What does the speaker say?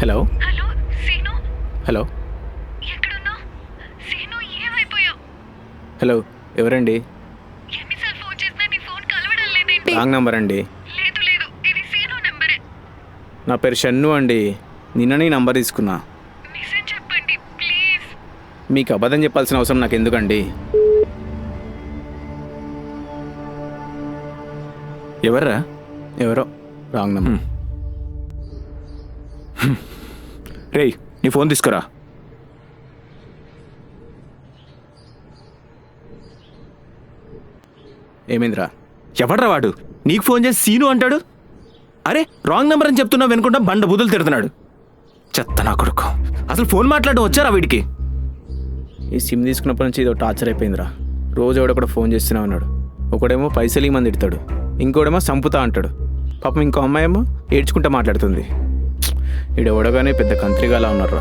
Hello hello scene, hello ఎక్కడున్నావు? Scene, ఏమైపోయావు? Hello ఎవరండి? ఎన్నిసార్లు ఫోన్ చేసినా నీ ఫోన్ కలవడం లేదేంటి? రాంగ్ నంబర్ అండి. లేదు లేదు, ఇది సీను నెంబరే. నా పేరు షన్ను అండి. నిన్ననే ఈ నంబర్ తీసుకున్నా. నిజం చెప్పండి ప్లీజ్. మీకు అబద్ధం చెప్పాల్సిన అవసరం నాకు ఎందుకండి? ఎవర్రా? ఎవరో రాంగ్ నంబర్. రేయ్, నీ ఫోన్ తీసుకురా. ఏమైందిరా? ఎవడ్రా వాడు? నీకు ఫోన్ చేసి సీను అంటాడు. అరే రాంగ్ నెంబర్ అని చెప్తున్నావు వినకుండా బండ బుద్ధులు తిడుతున్నాడు. చెత్త నా కొడుకు. అసలు ఫోన్ మాట్లాడడం వచ్చారా వీడికి? ఈ సిమ్ తీసుకున్నప్పటి నుంచి ఇదో టార్చర్ అయిపోయిందిరా. రోజు ఎవడొకడు ఫోన్ చేస్తూనే ఉన్నాడు. ఒకడేమో పైసలు ఇమ్మని తిడతాడు, ఇంకోడేమో సంపుతా అంటాడు. పాపం ఇంకో అమ్మాయి ఏమో ఏడ్చుకుంటా మాట్లాడుతుంది. ఈడెవడగానే పెద్ద కంత్రిగాలా ఉన్నారా.